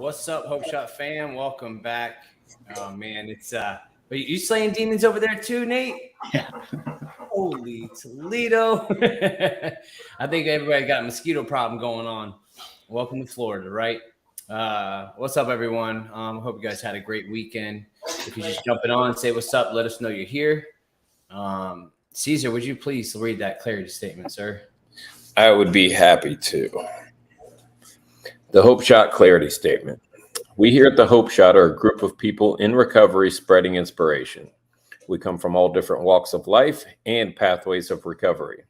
What's up, Hope Shot fam? Welcome back. Oh man, it's are you slaying demons over there too, Nate? Yeah. Holy Toledo. I think everybody got a mosquito problem going on. Welcome to Florida, right? What's up, everyone? Hope you guys had a great weekend. If you're just jumping on, say what's up, let us know you're here. Caesar, would you please read that clarity statement, sir? I would be happy to. The Hope Shot Clarity Statement. We here at the Hope Shot are a group of people in recovery spreading inspiration. We come from all different walks of life and pathways of recovery.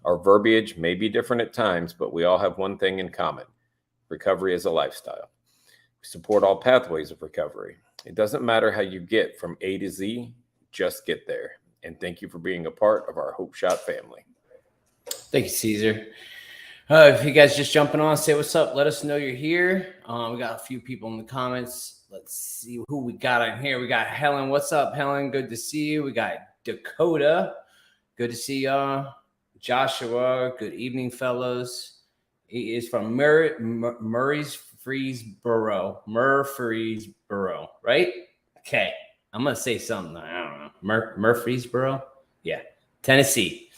Our verbiage may be different at times, but we all have one thing in common. Recovery is a lifestyle. We support all pathways of recovery. It doesn't matter how you get from A to Z, just get there. And thank you for being a part of our Hope Shot family. Thank you, Caesar. If you guys just jumping on, say what's up. Let us know you're here. We got a few people in the comments. Let's see who we got on here. We got Helen. What's up, Helen? Good to see you. We got Dakota. Good to see y'all. Joshua. Good evening, fellows. He is from Murfreesboro, right? Okay. I'm going to say something. I don't know. Murfreesboro? Yeah. Tennessee.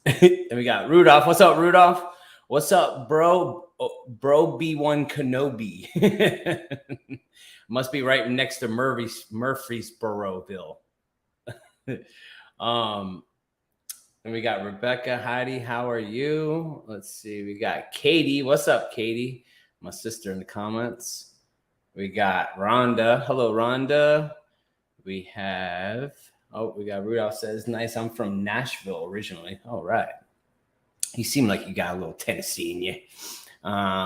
And we got Rudolph. What's up, Rudolph? What's up, bro? Bro B1 Kenobi. Must be right next to Murfreesboro. And we got Rebecca. Heidi, how are you? Let's see. We got Katie. What's up, Katie? My sister in the comments. We got Rhonda. Hello, Rhonda. We got Rudolph says, nice. I'm from Nashville originally. All right. You seem like you got a little Tennessee in you.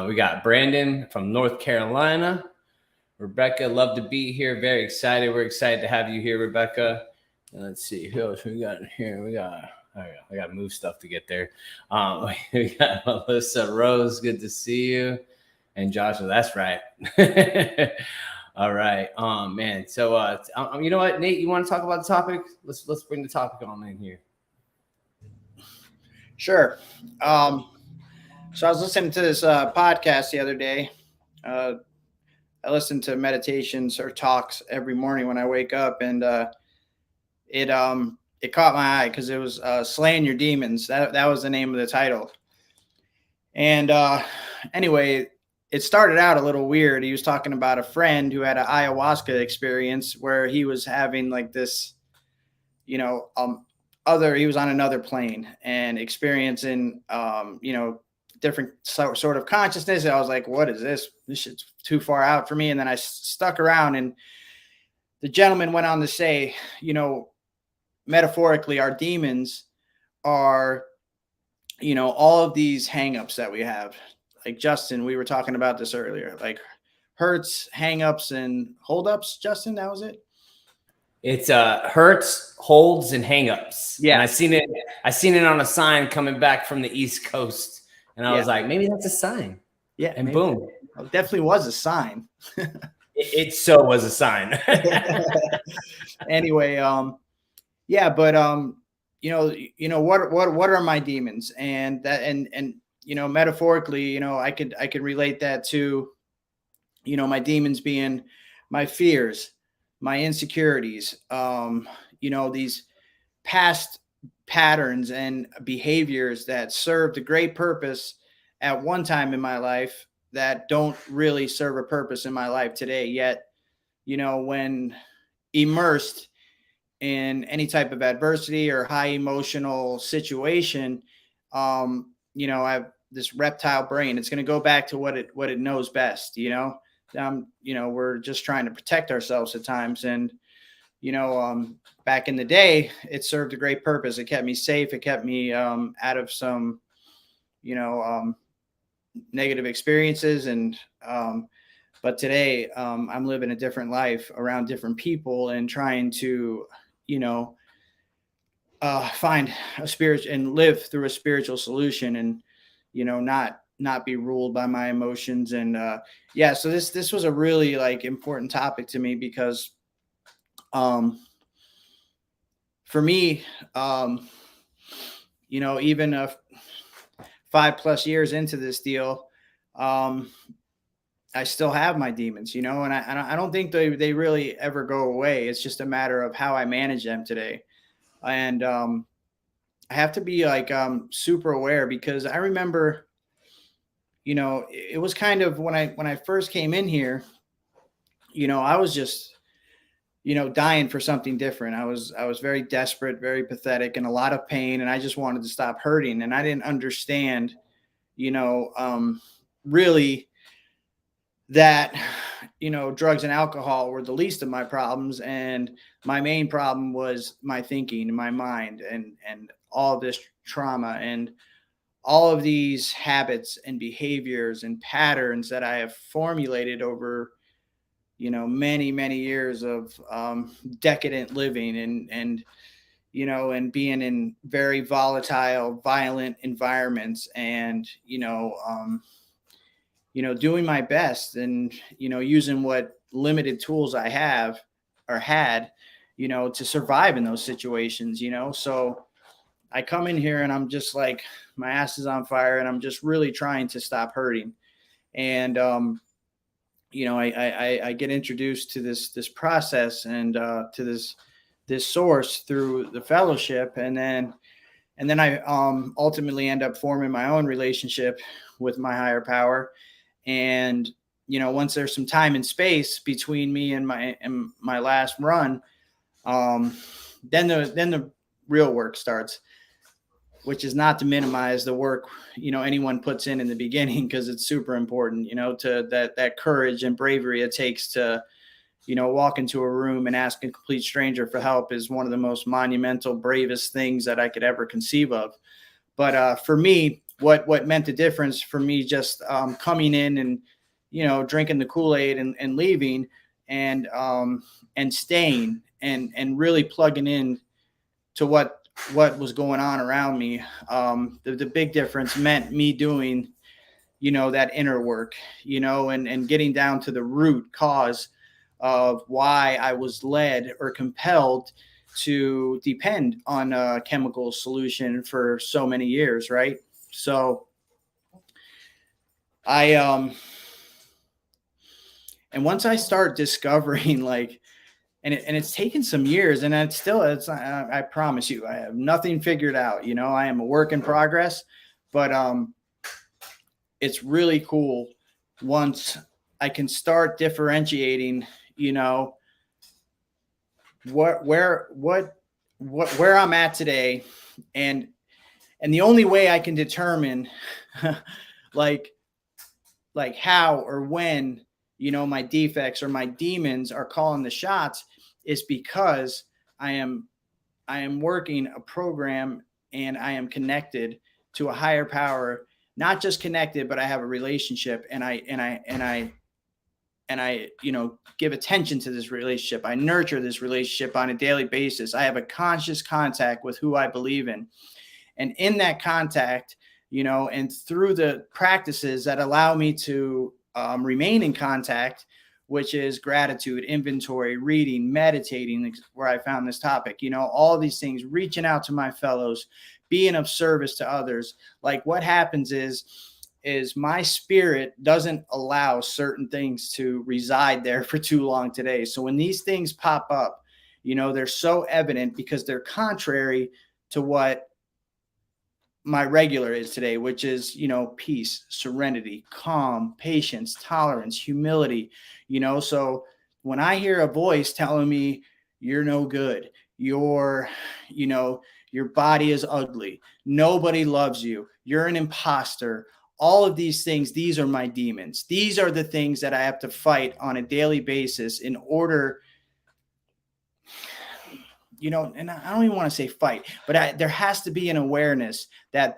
We got Brandon from North Carolina. Rebecca, love to be here. Very excited. We're excited to have you here, Rebecca. And let's see who else we got here. I got to move stuff to get there. We got Melissa Rose. Good to see you. And Joshua, that's right. All right. Man. So, you know what, Nate, you want to talk about the topic? Let's bring the topic on in here. Sure. So I was listening to this podcast the other day. I listen to meditations or talks every morning when I wake up, and it caught my eye because it was Slaying Your Demons. That was the name of the title. And anyway, it started out a little weird. He was talking about a friend who had an ayahuasca experience where he was having like this, he was on another plane and experiencing, different sort of consciousness. And I was like, what is this? This shit's too far out for me. And then I stuck around, and the gentleman went on to say, metaphorically, our demons are, all of these hangups that we have. Like Justin, we were talking about this earlier, like hurts, hangups, and holdups. Justin, that was it. It's hurts, holds, and hangups. Yeah, and I seen it on a sign coming back from the East Coast, and I was like, maybe that's a sign. Yeah, and boom, it definitely was a sign. it so was a sign. Anyway, yeah, but what are my demons, and that and metaphorically, I could relate that to, my demons being my fears, my insecurities, these past patterns and behaviors that served a great purpose at one time in my life that don't really serve a purpose in my life today. Yet, when immersed in any type of adversity or high emotional situation, I have this reptile brain. It's going to go back to what it knows best. We're just trying to protect ourselves at times. And, back in the day, it served a great purpose. It kept me safe. It kept me out of some, negative experiences. And, but today I'm living a different life around different people and trying to, find a spirit and live through a spiritual solution, and, not be ruled by my emotions. And so this was a really important topic to me because for me, even 5+ years into this deal, I still have my demons, you know, and I don't think they really ever go away. It's just a matter of how I manage them today. And I have to be like super aware, because I remember, you know, it was kind of when I first came in here, you know, I was just, you know, dying for something different. I was very desperate, very pathetic, and a lot of pain, and I just wanted to stop hurting. And I didn't understand, you know, really that, you know, drugs and alcohol were the least of my problems, and my main problem was my thinking and my mind, and all of this trauma and all of these habits and behaviors and patterns that I have formulated over, you know, many years of decadent living, and you know, and being in very volatile, violent environments, and you know, doing my best, and you know, using what limited tools I have or had, you know, to survive in those situations, you know. So I come in here and I'm just like, my ass is on fire, and I'm just really trying to stop hurting. And you know, I get introduced to this process, and to this source through the fellowship, and then I ultimately end up forming my own relationship with my higher power. And you know, once there's some time and space between me and my last run, then the real work starts, which is not to minimize the work, you know, anyone puts in the beginning, because it's super important, you know, to that courage and bravery it takes to, you know, walk into a room and ask a complete stranger for help is one of the most monumental, bravest things that I could ever conceive of. But for me, what meant the difference for me, just coming in and, you know, drinking the Kool-Aid, and leaving, and staying, and really plugging in to what was going on around me. The big difference meant me doing, you know, that inner work, you know, and getting down to the root cause of why I was led or compelled to depend on a chemical solution for so many years, right? So and once I start discovering, like, and it's taken some years, and I promise you, I have nothing figured out, you know, I am a work in progress. But it's really cool once I can start differentiating, you know, where I'm at today, and the only way I can determine like how or when, you know, my defects or my demons are calling the shots, is because I am working a program, and I am connected to a higher power. Not just connected, but I have a relationship, and I you know, give attention to this relationship. I nurture this relationship on a daily basis. I have a conscious contact with who I believe in. And in that contact, you know, and through the practices that allow me to remain in contact, which is gratitude, inventory, reading, meditating, where I found this topic, you know, all of these things, reaching out to my fellows, being of service to others. Like, what happens is my spirit doesn't allow certain things to reside there for too long today. So when these things pop up, you know, they're so evident because they're contrary to what my regular is today, which is, you know, peace, serenity, calm, patience, tolerance, humility, you know. So when I hear a voice telling me you're no good, you know, your body is ugly, nobody loves you, you're an imposter, all of these things, these are my demons. These are the things that I have to fight on a daily basis in order, you know, and I don't even want to say fight, but there has to be an awareness that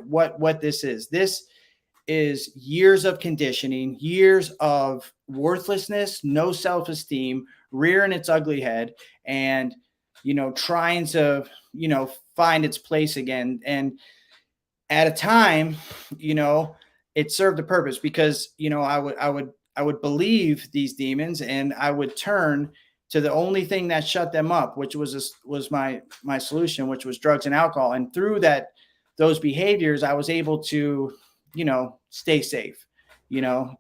what this is years of conditioning, years of worthlessness, no self-esteem, rearing its ugly head, and, you know, trying to, you know, find its place again. And at a time, you know, it served a purpose, because, you know, I would believe these demons, and I would turn to the only thing that shut them up, which was my solution, which was drugs and alcohol. And through those behaviors, I was able to, you know, stay safe, you know,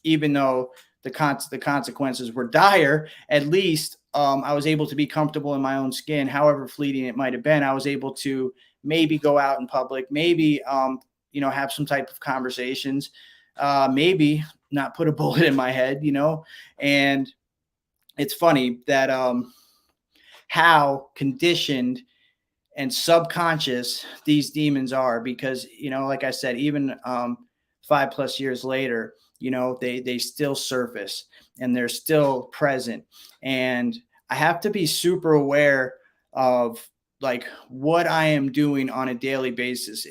even though the consequences were dire, at least I was able to be comfortable in my own skin, however fleeting it might have been. I was able to maybe go out in public, maybe, have some type of conversations, maybe not put a bullet in my head, and it's funny that how conditioned and subconscious these demons are, because, like I said, even 5+ years later, they still surface and they're still present. And I have to be super aware of like what I am doing on a daily basis.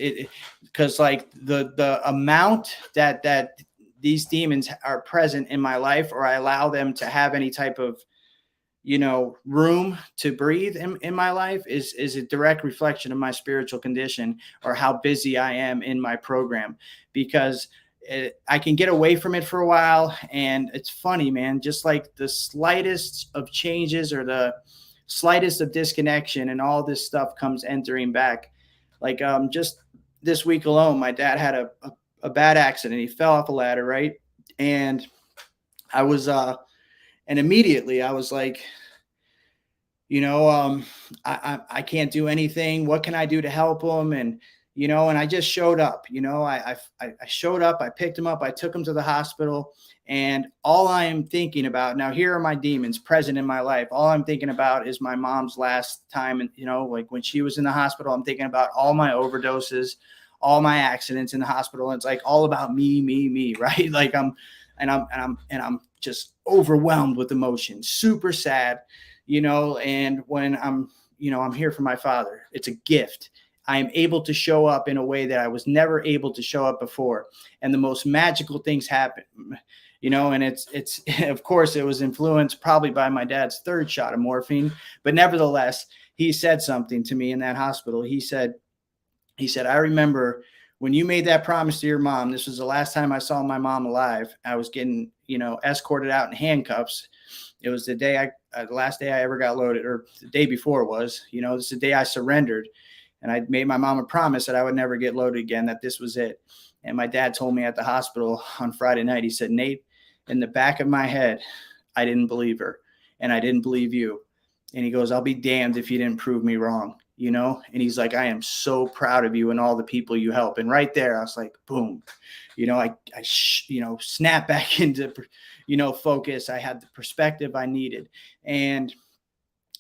Because like the amount that these demons are present in my life, or I allow them to have any type of room to breathe in my life is a direct reflection of my spiritual condition, or how busy I am in my program, because I can get away from it for a while. And it's funny, man, just like the slightest of changes or the slightest of disconnection and all this stuff comes entering back. Like just this week alone, my dad had a bad accident. He fell off a ladder, right? And I was and immediately I was like, I can't do anything. What can I do to help him? And, and I just showed up, I showed up, I picked him up, I took him to the hospital, and all I am thinking about now, here are my demons present in my life. All I'm thinking about is my mom's last time. And, like when she was in the hospital, I'm thinking about all my overdoses, all my accidents in the hospital. And it's like all about me, right? Like I'm just overwhelmed with emotion, super sad, and when I'm here for my father, it's a gift. I am able to show up in a way that I was never able to show up before. And the most magical things happen, and it's, of course, it was influenced probably by my dad's third shot of morphine, but nevertheless, he said something to me in that hospital. He said, I remember when you made that promise to your mom. This was the last time I saw my mom alive. I was getting, escorted out in handcuffs. It was the day the last day I ever got loaded, or the day before it was, this is the day I surrendered. And I made my mom a promise that I would never get loaded again, that this was it. And my dad told me at the hospital on Friday night, he said, Nate, in the back of my head, I didn't believe her and I didn't believe you. And he goes, I'll be damned if you didn't prove me wrong, and he's like, I am so proud of you and all the people you help. And right there, I was like, boom, I snap back into, focus. I had the perspective I needed. And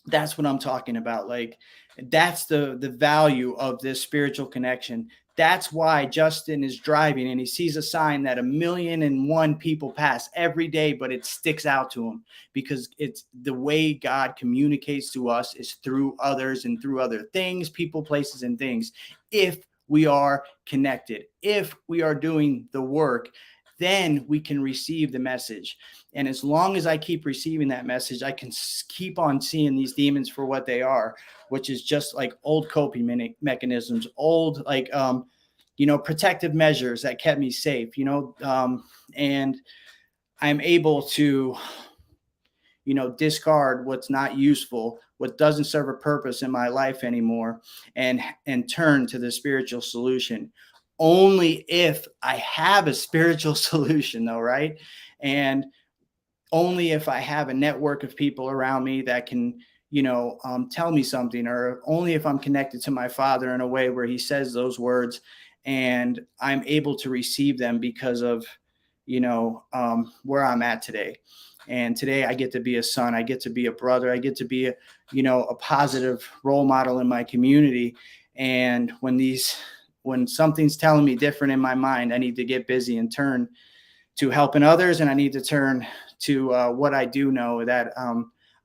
that's what I'm talking about. Like, that's the value of this spiritual connection. That's why Justin is driving and he sees a sign that 1,000,001 people pass every day, but it sticks out to him, because it's the way God communicates to us is through others and through other things, people, places, and things. If we are connected, if we are doing the work, then we can receive the message. And as long as I keep receiving that message, I can keep on seeing these demons for what they are, which is just like old coping mechanisms, old, like, protective measures that kept me safe, and I'm able to, discard what's not useful, what doesn't serve a purpose in my life anymore, and turn to the spiritual solution. Only if I have a spiritual solution, though, right? And only if I have a network of people around me that can, tell me something, or only if I'm connected to my father in a way where he says those words and I'm able to receive them because of, where I'm at today. And today I get to be a son, I get to be a brother, I get to be a positive role model in my community. And when something's telling me different in my mind, I need to get busy and turn to helping others. And I need to turn to what I do know, that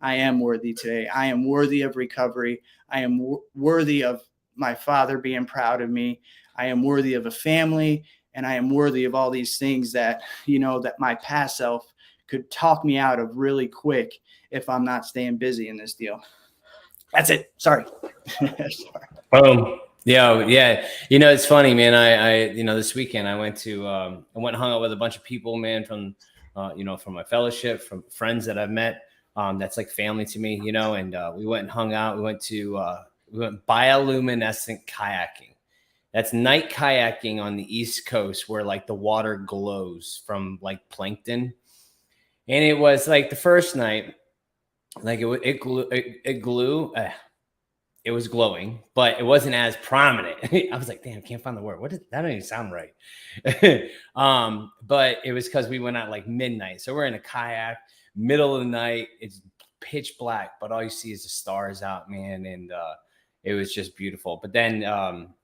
I am worthy today. I am worthy of recovery. I am worthy of my father being proud of me. I am worthy of a family, and I am worthy of all these things that, that my past self could talk me out of really quick if I'm not staying busy in this deal. That's it. Sorry. Sorry. Yeah. It's funny, man. I this weekend I went and hung out with a bunch of people, man, from my fellowship, from friends that I've met. That's like family to me, and we went and hung out. We went bioluminescent kayaking. That's night kayaking on the East Coast where like the water glows from like plankton. And it was like the first night, like it was glowing, but it wasn't as prominent. I was like, damn, I can't find the word. That don't even sound right. But it was because we went out like midnight. So we're in a kayak, middle of the night. It's pitch black, but all you see is the stars out, man. And it was just beautiful. But then,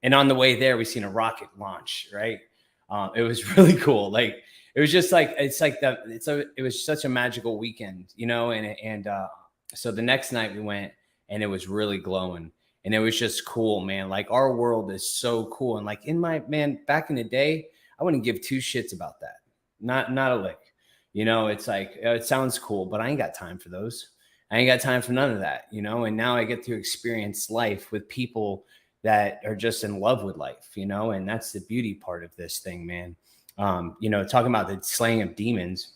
and on the way there, we seen a rocket launch, right? It was really cool. Like, it was just like, it was such a magical weekend, you know? And so the next night we went, and it was really glowing, and it was just cool, man. Like, our world is so cool. And like back in the day, I wouldn't give two shits about that. Not a lick, you know. It's like, it sounds cool, but I ain't got time for those. I ain't got time for none of that, you know? And now I get to experience life with people that are just in love with life, you know? And that's the beauty part of this thing, man. You know, talking about the slaying of demons.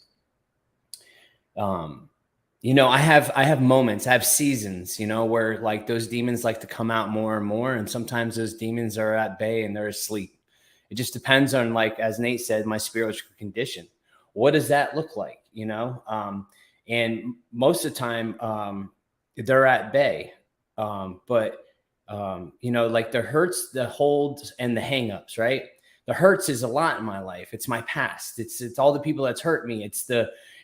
You know, I have moments, I have seasons, you know, where like those demons like to come out more and more. And sometimes those demons are at bay and they're asleep. It just depends on, like, as Nate said, my spiritual condition. What does that look like? You know? And most of the time, they're at bay. But you know, like the hurts, the holds, and the hangups, right? The hurts is a lot in my life. It's my past. It's all the people that's hurt me.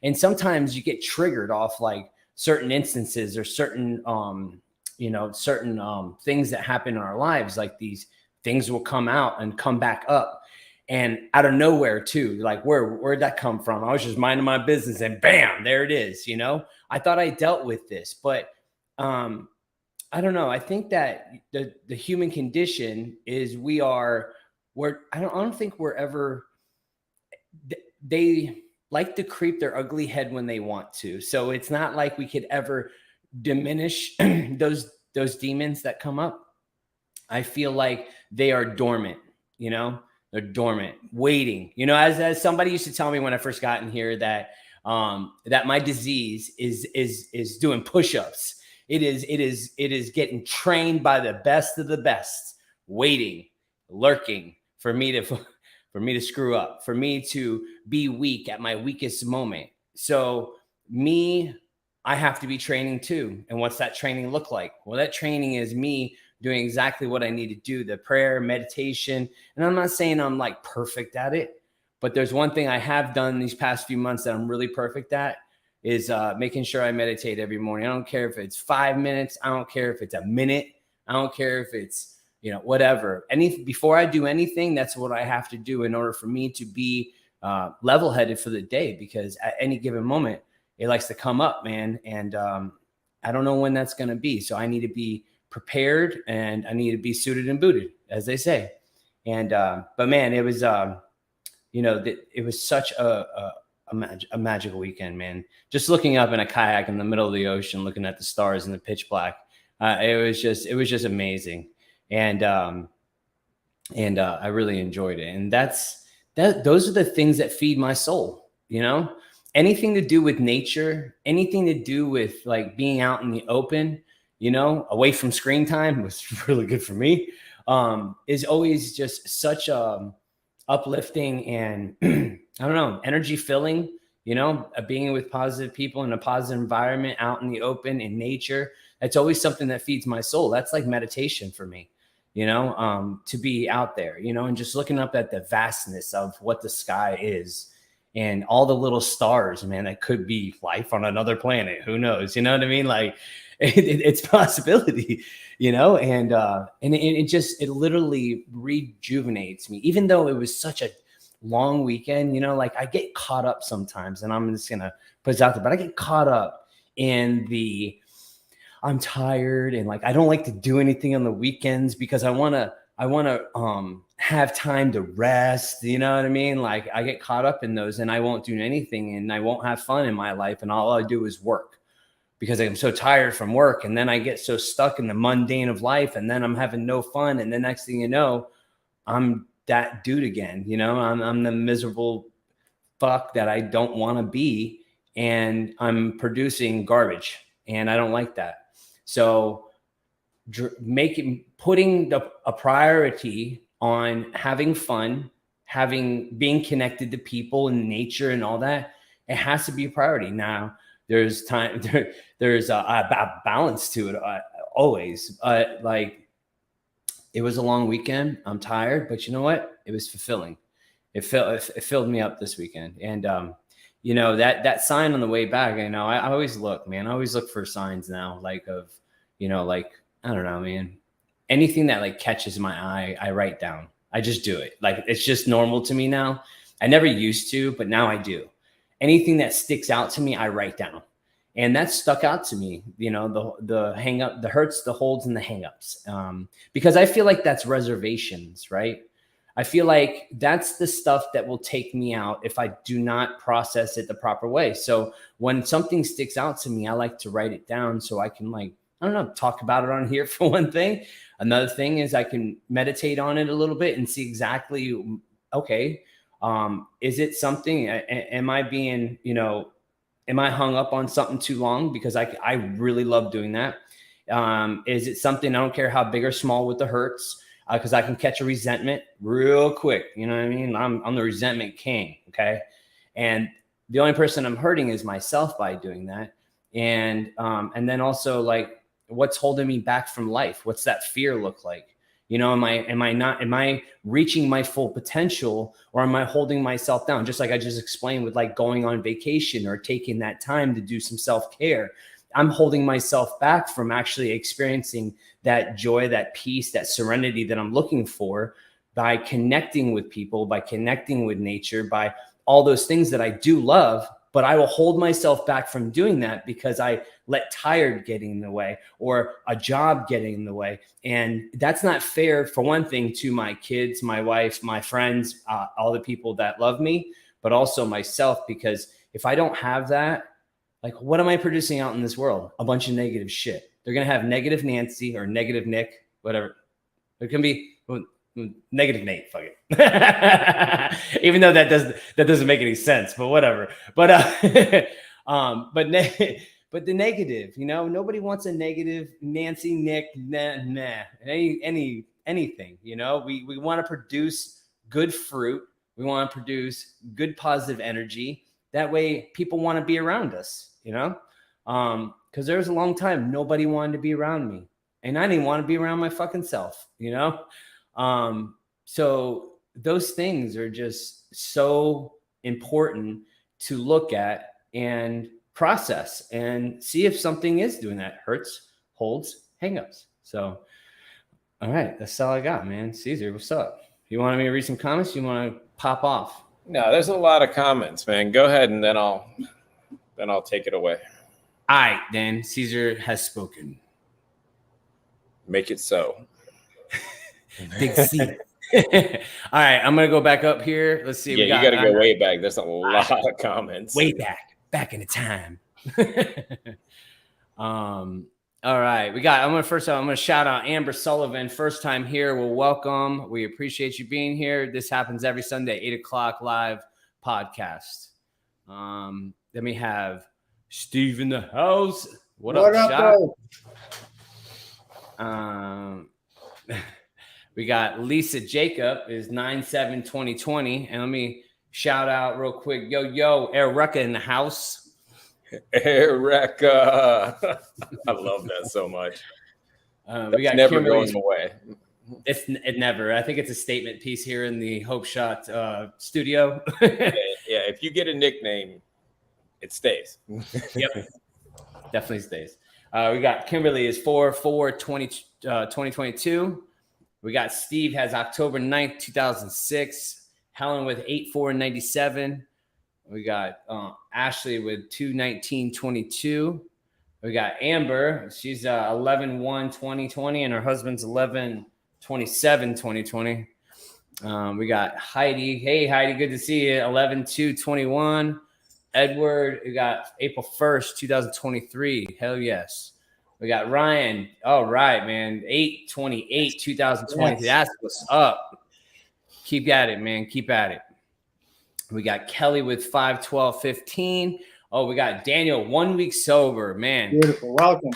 And sometimes you get triggered off like certain instances or certain, you know, certain things that happen in our lives. Like, these things will come out and come back up. And out of nowhere too, like where'd that come from? I was just minding my business and bam, there it is. You know, I thought I dealt with this, but I don't know. I think that the human condition is I don't think we're ever, they like to creep their ugly head when they want to. So it's not like we could ever diminish those demons that come up. I feel like they are dormant, you know. They're dormant, waiting. You know, as somebody used to tell me when I first got in here that that my disease is doing push-ups. It is getting trained by the best of the best, waiting, lurking for me to screw up, for me to be weak at my weakest moment. So I have to be training too. And what's that training look like? Well, that training is me doing exactly what I need to do, the prayer, meditation. And I'm not saying I'm like perfect at it, but there's one thing I have done these past few months that I'm really perfect at is making sure I meditate every morning. I don't care if it's 5 minutes. I don't care if it's a minute. I don't care if it's, you know, whatever. Before I do anything, that's what I have to do in order for me to be level-headed for the day, because at any given moment, it likes to come up, man. And I don't know when that's going to be. So I need to be prepared, and I need to be suited and booted, as they say. And but man, it was you know, it was such a magical weekend, man. Just looking up in a kayak in the middle of the ocean, looking at the stars in the pitch black, it was just amazing. And I really enjoyed it. And those are the things that feed my soul, you know. Anything to do with nature, anything to do with like being out in the open, you know, away from screen time, was really good for me, is always just such uplifting and I don't know, energy filling, you know, being with positive people in a positive environment out in the open in nature. That's always something that feeds my soul. That's like meditation for me, you know, to be out there, you know, and just looking up at the vastness of what the sky is and all the little stars, man, that could be life on another planet. Who knows? You know what I mean? Like it's a possibility, you know, and it literally rejuvenates me, even though it was such a long weekend, you know. Like, I get caught up sometimes, and I'm just going to put it out there, but I get caught up in I'm tired, and like, I don't like to do anything on the weekends because I want to have time to rest. You know what I mean? Like, I get caught up in those, and I won't do anything, and I won't have fun in my life. And all I do is work because I'm so tired from work. And then I get so stuck in the mundane of life, and then I'm having no fun. And the next thing you know, I'm that dude again. You know, I'm the miserable fuck that I don't want to be. And I'm producing garbage, and I don't like that. So putting a priority on having fun, being connected to people and nature and all that. It has to be a priority. Now there's time, there's a balance to it always. Like, it was a long weekend. I'm tired, but you know what? It was fulfilling. It filled me up this weekend. And, you know, that sign on the way back, you know, I always look, man, I always look for signs now, like of, you know, like, I don't know, man, anything that like catches my eye, I write down. I just do it. Like, it's just normal to me now. I never used to, but now I do. Anything that sticks out to me, I write down. And that stuck out to me, you know, the hang up, the hurts, the holds, and the hang ups. Because I feel like that's reservations, right? I feel like that's the stuff that will take me out if I do not process it the proper way. So when something sticks out to me, I like to write it down so I can, like, I don't know, talk about it on here for one thing. Another thing is I can meditate on it a little bit and see exactly, okay, is it something, am I being, you know, am I hung up on something too long? Because I really love doing that. Is it something, I don't care how big or small with the hurts, because I can catch a resentment real quick. You know what I mean? I'm the resentment king. Okay. And the only person I'm hurting is myself by doing that. And then also, like, what's holding me back from life? What's that fear look like? You know, am I reaching my full potential, or am I holding myself down? Just like I just explained with like going on vacation or taking that time to do some self-care. I'm holding myself back from actually experiencing that joy, that peace, that serenity that I'm looking for by connecting with people, by connecting with nature, by all those things that I do love. But I will hold myself back from doing that because I let tired getting in the way, or a job getting in the way. And that's not fair, for one thing, to my kids, my wife, my friends, all the people that love me, but also myself. Because if I don't have that, like, what am I producing out in this world? A bunch of negative shit. They're going to have negative Nancy or negative Nick, whatever. It can be negative Nate, fuck it. Even though that doesn't make any sense, but whatever. But but the negative, you know, nobody wants a negative Nancy, Nick, anything. You know, we want to produce good fruit. We want to produce good positive energy. That way people want to be around us, you know? Because there was a long time nobody wanted to be around me. And I didn't want to be around my fucking self, you know? So those things are just so important to look at and process and see if something is doing that. Hurts, holds, hangups. So, all right, that's all I got, man. Caesar, what's up? You want me to read some comments? You want to pop off? No, there's a lot of comments, man. Go ahead, and then I'll take it away. All right, then. Caesar has spoken. Make it so. Big C. All right, I'm gonna go back up here. Let's see. Yeah, you got to go way back. There's a lot of comments. Way back in the time. All right, I'm gonna shout out Amber Sullivan, first time here. Well, welcome. We appreciate you being here. This happens every Sunday, 8:00 live podcast. Then we have Steve in the house. What up, Shot? We got Lisa Jacob is 9/7/2020. And let me shout out real quick. Yo, Erica in the house. Erica. I love that so much. We got never Kimberly's, going away. It never. I think it's a statement piece here in the Hope Shot studio. Yeah, if you get a nickname, it stays. Yep. Definitely stays. We got Kimberly is 4/4/2022. We got Steve has October 9th, 2006. Helen with 8/4/97. We got Ashley with 2/19/22. We got Amber. She's 11/1/2020, and her husband's 11/27/2020. We got Heidi. Hey, Heidi, good to see you. 11/2/21. Edward, we got April 1st, 2023. Hell yes. We got Ryan. All right, man. 8/28/2020. That's what's up. Keep at it, man. Keep at it. We got Kelly with 5/12/15. Oh, we got Daniel 1 week sober, man. Beautiful. Welcome.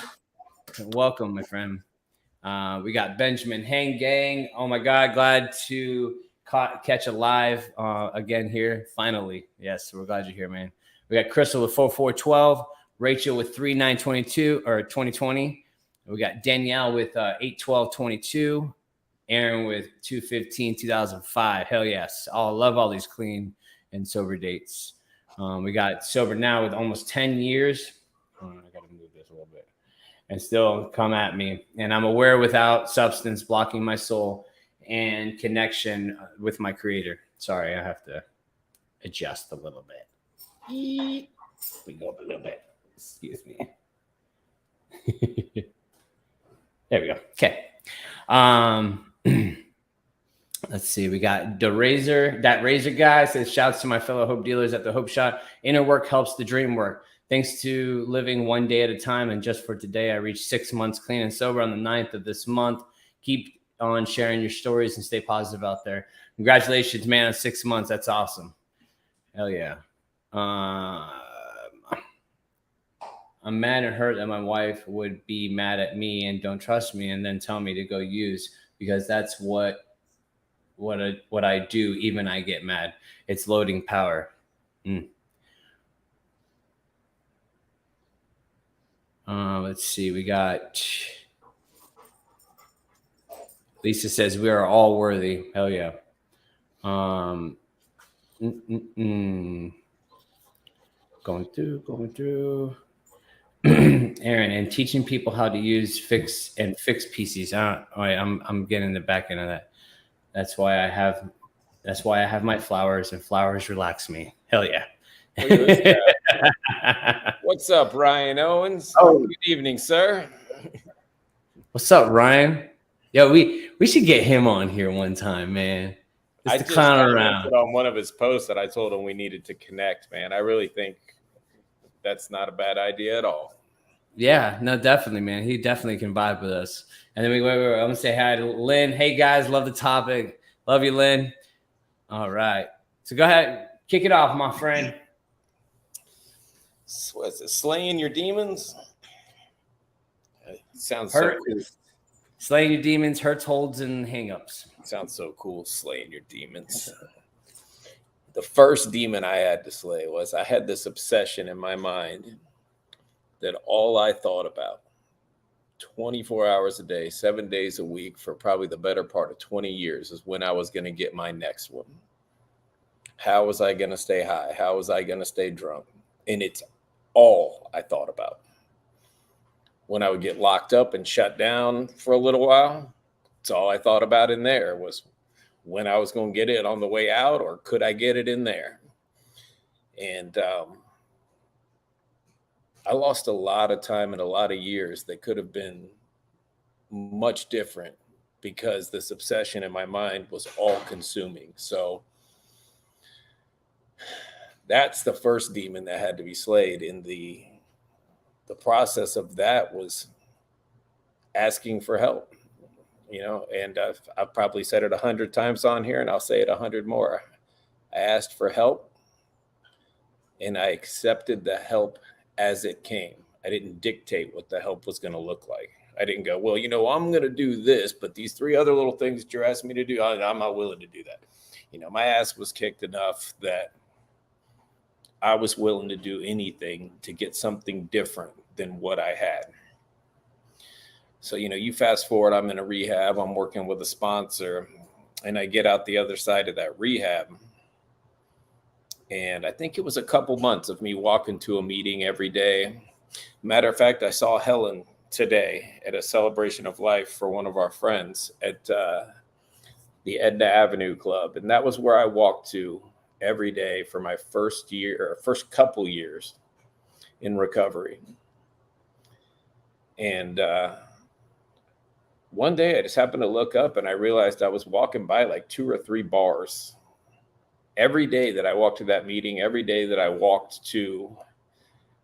Welcome, my friend. We got Benjamin Hang Gang. Oh my God, glad to catch a live again here. Finally, yes, we're glad you're here, man. We got Crystal with 4412, Rachel with 3922 or 2020. We got Danielle with 81222, Aaron with 215 2005. Hell yes, I love all these clean and sober dates. We got sober now with almost 10 years. I gotta move this a little bit. And still come at me. And I'm aware without substance blocking my soul and connection with my creator. Sorry, I have to adjust a little bit. We go up a little bit. Excuse me. There we go. Okay. Let's see. We got the Razor. That Razor guy says, shouts to my fellow Hope dealers at the Hope Shot. Inner work helps the dream work. Thanks to living one day at a time. And just for today, I reached 6 months clean and sober on the 9th of this month. Keep on sharing your stories and stay positive out there. Congratulations, man, on 6 months. That's awesome. Hell yeah. I'm mad and hurt that my wife would be mad at me and don't trust me and then tell me to go use, because that's what I do. Even I get mad. It's loading power. Let's see. We got Lisa says we are all worthy. Hell yeah. Going through. Aaron, and teaching people how to use fix PCs. All right, I'm getting the back end of that. That's why I have my flowers, and flowers relax me. Hell yeah. What's up, Ryan Owens? Oh. Good evening, sir. What's up, Ryan? Yo, we should get him on here one time, man. Just to clown around. On one of his posts that I told him we needed to connect, man. I really think that's not a bad idea at all. Yeah, no, definitely, man. He definitely can vibe with us. And then I'm gonna say hi to Lynn. Hey guys, love the topic. Love you, Lynn. All right. So go ahead, kick it off, my friend. What's it? Slaying your demons? Sounds Hurt. so cool. Slaying your demons, hurts, holds, and hangups. Sounds so cool, slaying your demons. The first demon I had to slay was I had this obsession in my mind that all I thought about 24 hours a day, 7 days a week for probably the better part of 20 years is when I was going to get my next one. How was I going to stay high? How was I going to stay drunk? And it's all I thought about. When I would get locked up and shut down for a little while, it's all I thought about in there was when I was going to get it on the way out, or could I get it in there? And I lost a lot of time and a lot of years that could have been much different because this obsession in my mind was all consuming. So that's the first demon that had to be slayed. In the process of that was asking for help, and I've probably said it 100 times on here, and I'll say it 100 more. I asked for help, and I accepted the help as it came. I didn't dictate what the help was going to look like. I didn't go, well, I'm going to do this, but these 3 other little things that you're asking me to do, I'm not willing to do that. My ass was kicked enough that I was willing to do anything to get something different than what I had. So, you fast forward, I'm in a rehab, I'm working with a sponsor, and I get out the other side of that rehab. And I think it was a couple months of me walking to a meeting every day. Matter of fact, I saw Helen today at a celebration of life for one of our friends at the Edna Avenue Club. And that was where I walked to every day for my first couple years in recovery. And one day I just happened to look up and I realized I was walking by like 2 or 3 bars every day that I walked to that meeting, every day that I walked to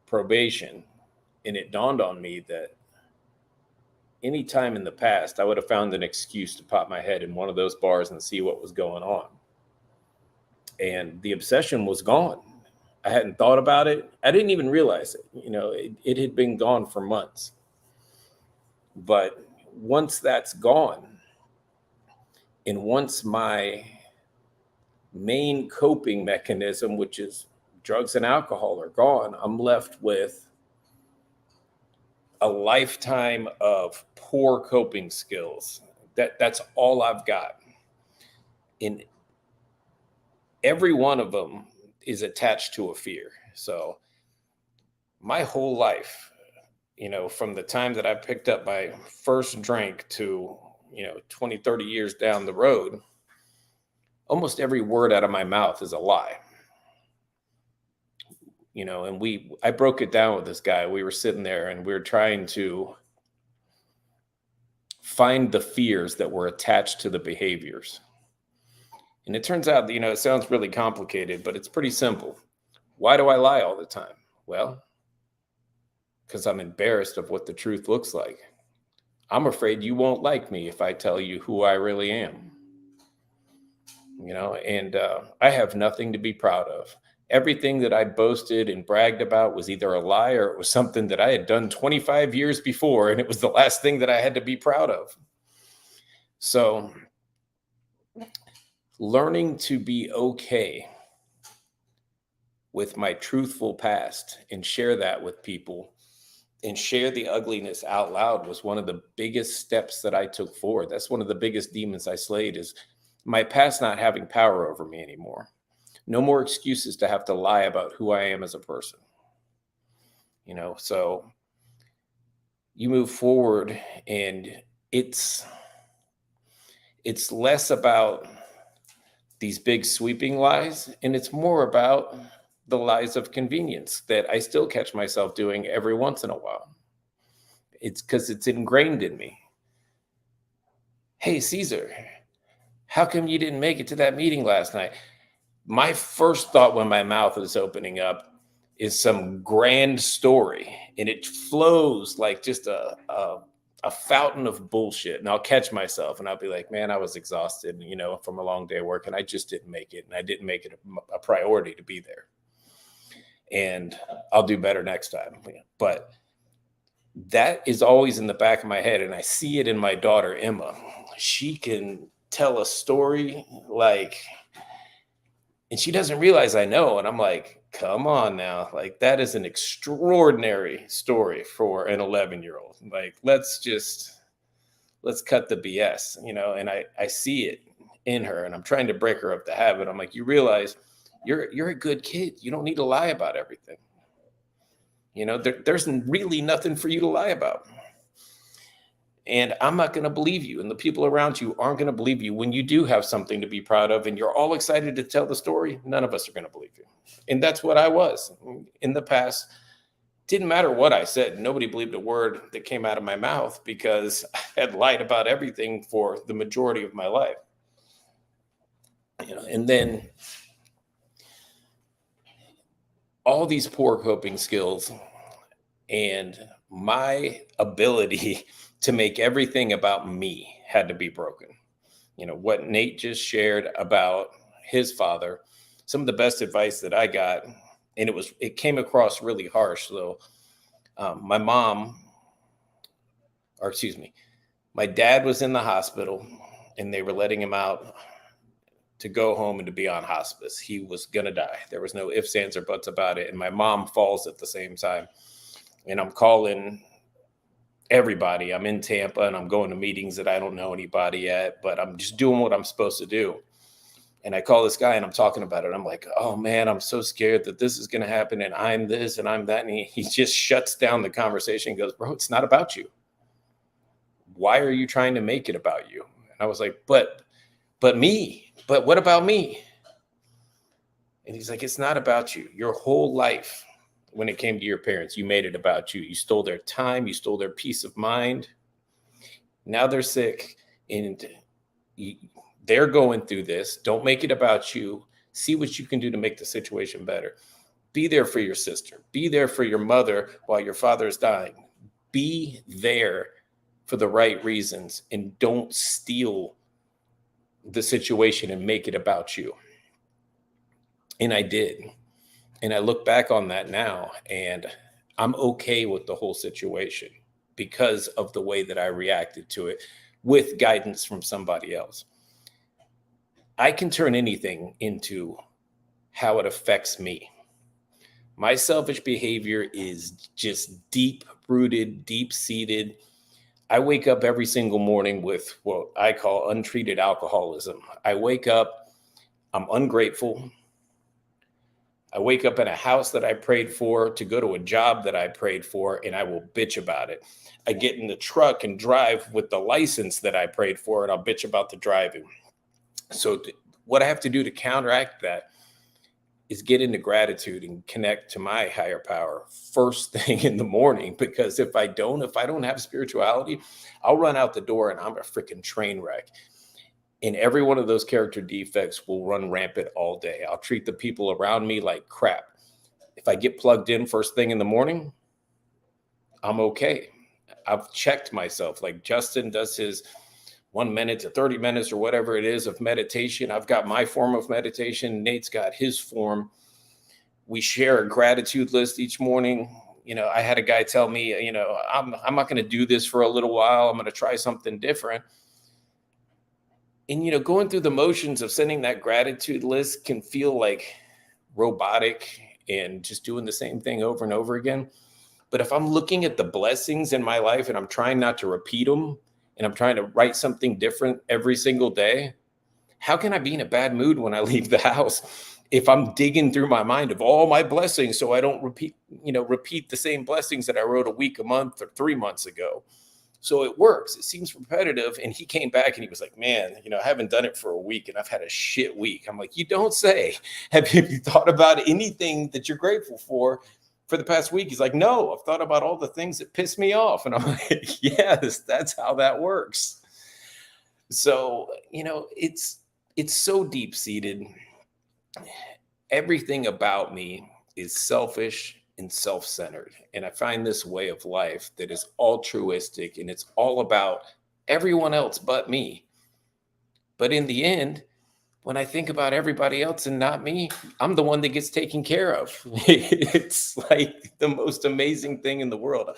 probation. And it dawned on me that any time in the past, I would have found an excuse to pop my head in one of those bars and see what was going on. And the obsession was gone. I hadn't thought about it. I didn't even realize it. It had been gone for months. But once that's gone, and once my main coping mechanism, which is drugs and alcohol, are gone, I'm left with a lifetime of poor coping skills. That's all I've got. And every one of them is attached to a fear. So my whole life, from the time that I picked up my first drink to, 20, 30 years down the road, almost every word out of my mouth is a lie. And I broke it down with this guy. We were sitting there and we were trying to find the fears that were attached to the behaviors. And it turns out, it sounds really complicated, but it's pretty simple. Why do I lie all the time? Well, because I'm embarrassed of what the truth looks like. I'm afraid you won't like me if I tell you who I really am. And I have nothing to be proud of. Everything that I boasted and bragged about was either a lie or it was something that I had done 25 years before, and it was the last thing that I had to be proud of. So learning to be okay with my truthful past and share that with people and share the ugliness out loud was one of the biggest steps that I took forward. That's one of the biggest demons I slayed, is my past not having power over me anymore. No more excuses to have to lie about who I am as a person. So you move forward, and it's less about these big sweeping lies, and it's more about the lies of convenience that I still catch myself doing every once in a while. It's because it's ingrained in me. Hey, Caesar, how come you didn't make it to that meeting last night? My first thought when my mouth is opening up is some grand story, and it flows like just a fountain of bullshit. And I'll catch myself and I'll be like, man, I was exhausted, from a long day of work, and I just didn't make it. And I didn't make it a priority to be there. And I'll do better next time. But that is always in the back of my head. And I see it in my daughter, Emma. She can tell a story and she doesn't realize I know. And I'm like, come on now. Like, that is an extraordinary story for an 11-year-old. Like, let's cut the BS, and I see it in her, and I'm trying to break her of the habit. I'm like, you realize you're a good kid. You don't need to lie about everything. There's really nothing for you to lie about. And I'm not going to believe you. And the people around you aren't going to believe you when you do have something to be proud of and you're all excited to tell the story. None of us are going to believe you. And that's what I was in the past. Didn't matter what I said. Nobody believed a word that came out of my mouth because I had lied about everything for the majority of my life. And then all these poor coping skills and my ability to make everything about me had to be broken. What Nate just shared about his father, some of the best advice that I got, and it came across really harsh. So my dad was in the hospital and they were letting him out to go home and to be on hospice. He was going to die. There was no ifs, ands, or buts about it. And my mom falls at the same time. And I'm calling everybody. I'm in Tampa and I'm going to meetings that I don't know anybody at, but I'm just doing what I'm supposed to do. And I call this guy and I'm talking about it. I'm like, oh man, I'm so scared that this is going to happen. And I'm this and I'm that. And he just shuts down the conversation and goes, bro, it's not about you. Why are you trying to make it about you? And I was like, but me, but what about me? And he's like, it's not about you. Your whole life, when it came to your parents, you made it about you. You stole their time. You stole their peace of mind. Now they're sick and they're going through this. Don't make it about you. See what you can do to make the situation better. Be there for your sister. Be there for your mother while your father's dying. Be there for the right reasons and don't steal the situation and make it about you. And I did. And I look back on that now and I'm okay with the whole situation. because of the way that I reacted to it with guidance from somebody else. I can turn anything into how it affects me. My selfish behavior is just deep rooted, deep seated. I wake up every single morning with what I call untreated alcoholism. I wake up, I'm ungrateful. I wake up in a house that I prayed for, to go to a job that I prayed for, and I will bitch about it. I get in the truck and drive with the license that I prayed for, and I'll bitch about the driving. So what I have to do to counteract that is get into gratitude and connect to my higher power first thing in the morning. Because if I don't have spirituality, I'll run out the door and I'm a freaking train wreck. And every one of those character defects will run rampant all day. I'll treat the people around me like crap. If I get plugged in first thing in the morning, I'm okay. I've checked myself. Like Justin does his 1 minute to 30 minutes or whatever it is of meditation. I've got my form of meditation. Nate's got his form. We share a gratitude list each morning. You know, I had a guy tell me, you know, I'm not going to do this for a little while. I'm going to try something different. And, you know, going through the motions of sending that gratitude list can feel like robotic and just doing the same thing over and over again. But if I'm looking at the blessings in my life and I'm trying not to repeat them, and I'm trying to write something different every single day, how can I be in a bad mood when I leave the house if I'm digging through my mind of all my blessings so I don't repeat the same blessings that I wrote a week, a month, or 3 months ago? So it works. It seems repetitive. And he came back and he was like, man, you know, I haven't done it for a week and I've had a shit week. I'm like, you don't say. Have you thought about anything that you're grateful for the past week? He's like, no, I've thought about all the things that piss me off. And I'm like, yes, that's how that works. So, you know, it's so deep seated. Everything about me is selfish and self-centered. And I find this way of life that is altruistic and it's all about everyone else but me. But in the end, when I think about everybody else and not me, I'm the one that gets taken care of. It's like the most amazing thing in the world.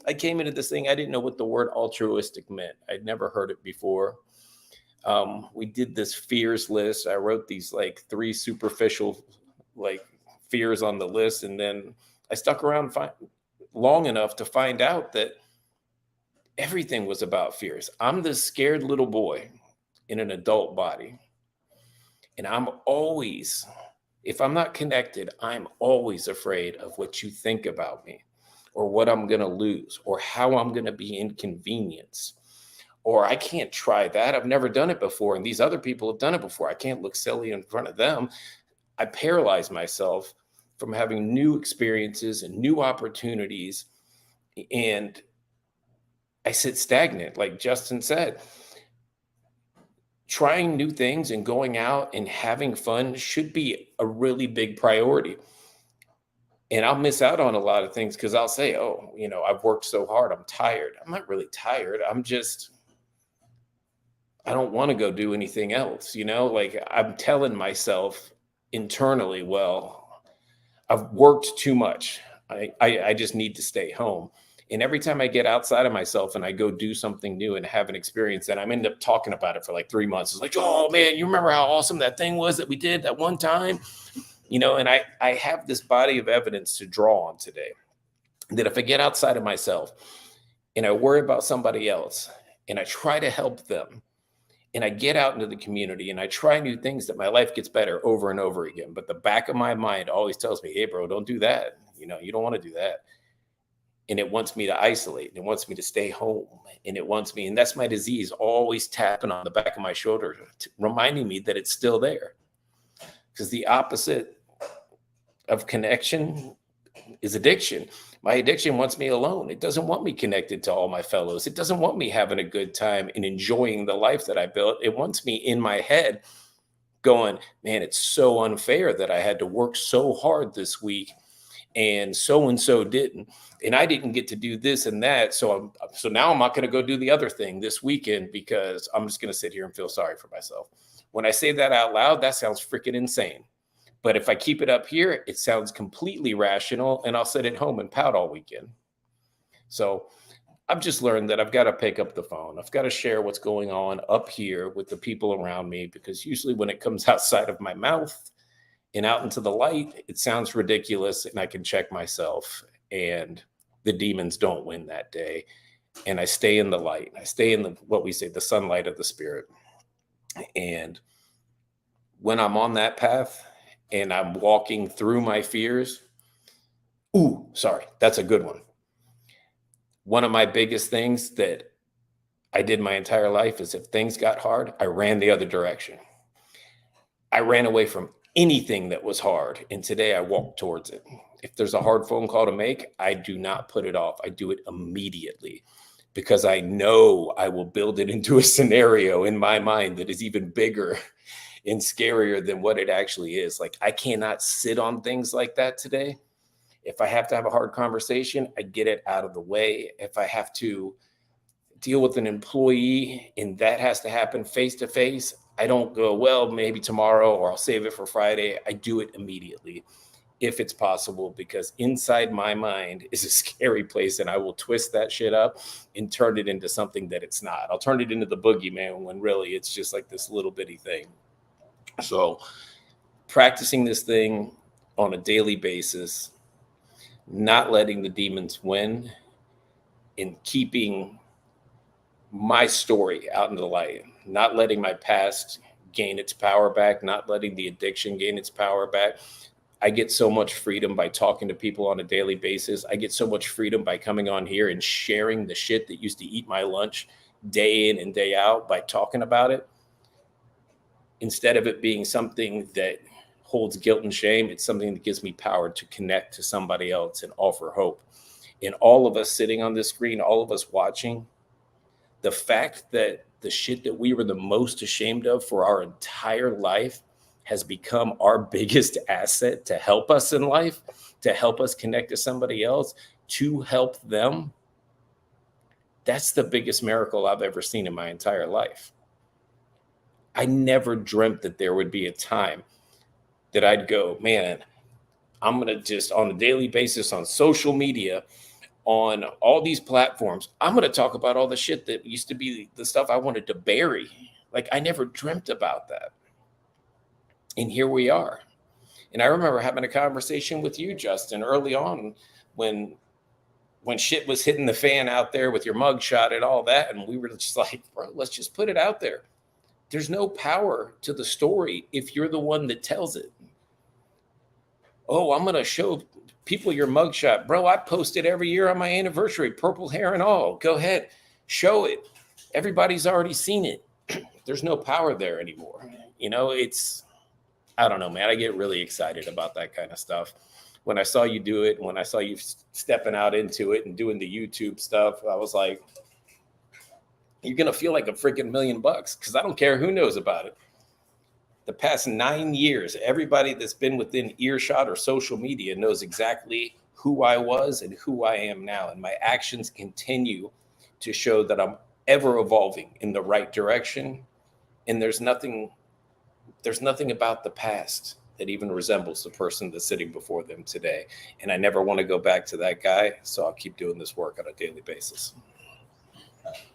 I came into this thing, I didn't know what the word altruistic meant. I'd never heard it before. We did this fears list. I wrote these like 3 superficial like fears on the list. And then I stuck around long enough to find out that everything was about fears. I'm this scared little boy in an adult body. And I'm always, if I'm not connected, I'm always afraid of what you think about me or what I'm going to lose or how I'm going to be inconvenienced. Or I can't try that. I've never done it before. And these other people have done it before. I can't look silly in front of them. I paralyze myself from having new experiences and new opportunities. And I sit stagnant, like Justin said. Trying new things and going out and having fun should be a really big priority. And I'll miss out on a lot of things because I'll say, oh, you know, I've worked so hard. I'm tired. I'm not really tired. I don't want to go do anything else. You know, like I'm telling myself internally, well, I've worked too much. I just need to stay home. And every time I get outside of myself and I go do something new and have an experience, and I end up talking about it for like 3 months. It's like, oh man, you remember how awesome that thing was that we did that one time? You know, and I have this body of evidence to draw on today that if I get outside of myself and I worry about somebody else and I try to help them and I get out into the community and I try new things, that my life gets better over and over again. But the back of my mind always tells me, hey bro, don't do that. You know, you don't want to do that. And it wants me to isolate. And it wants me to stay home. And it wants me, and that's my disease, always tapping on the back of my shoulder, reminding me that it's still there. Because the opposite of connection is addiction. My addiction wants me alone. It doesn't want me connected to all my fellows. It doesn't want me having a good time and enjoying the life that I built. It wants me in my head going, man, it's so unfair that I had to work so hard this week and so didn't. And I didn't get to do this and that. So now I'm not going to go do the other thing this weekend because I'm just going to sit here and feel sorry for myself. When I say that out loud, that sounds freaking insane. But if I keep it up here, it sounds completely rational, and I'll sit at home and pout all weekend. So I've just learned that I've got to pick up the phone. I've got to share what's going on up here with the people around me, because usually when it comes outside of my mouth and out into the light, it sounds ridiculous, and I can check myself, and the demons don't win that day. And I stay in the light. I stay in what we say, the sunlight of the spirit. And when I'm on that path and I'm walking through my fears, that's a good one. One of my biggest things that I did my entire life is, if things got hard, I ran the other direction. I ran away from anything that was hard. And today I walk towards it. If there's a hard phone call to make, I do not put it off. I do it immediately, because I know I will build it into a scenario in my mind that is even bigger and scarier than what it actually is. Like, I cannot sit on things like that today. If I have to have a hard conversation, I get it out of the way. If I have to deal with an employee and that has to happen face to face, I don't go, well, maybe tomorrow, or I'll save it for Friday. I do it immediately if it's possible, because inside my mind is a scary place, and I will twist that shit up and turn it into something that it's not. I'll turn it into the boogeyman when really it's just like this little bitty thing. So practicing this thing on a daily basis, not letting the demons win, and keeping my story out in the light, not letting my past gain its power back, not letting the addiction gain its power back. I get so much freedom by talking to people on a daily basis. I get so much freedom by coming on here and sharing the shit that used to eat my lunch day in and day out, by talking about it. Instead of it being something that holds guilt and shame, it's something that gives me power to connect to somebody else and offer hope. And all of us sitting on this screen, all of us watching, the fact that the shit that we were the most ashamed of for our entire life has become our biggest asset to help us in life, to help us connect to somebody else, to help them. That's the biggest miracle I've ever seen in my entire life. I never dreamt that there would be a time that I'd go, man, I'm going to just on a daily basis on social media, on all these platforms, I'm going to talk about all the shit that used to be the stuff I wanted to bury. Like, I never dreamt about that. And here we are. And I remember having a conversation with you, Justin, early on when shit was hitting the fan out there with your mugshot and all that. And we were just like, bro, let's just put it out there. There's no power to the story if you're the one that tells it. Oh, I'm going to show people your mugshot. Bro, I post it every year on my anniversary, purple hair and all. Go ahead, show it. Everybody's already seen it. There's no power there anymore. You know, I don't know, man. I get really excited about that kind of stuff. When I saw you do it, when I saw you stepping out into it and doing the YouTube stuff, I was like, you're going to feel like a freaking $1 million, because I don't care who knows about it. The past 9 years, everybody that's been within earshot or social media knows exactly who I was and who I am now. And my actions continue to show that I'm ever evolving in the right direction. And there's nothing about the past that even resembles the person that's sitting before them today. And I never want to go back to that guy. So I'll keep doing this work on a daily basis.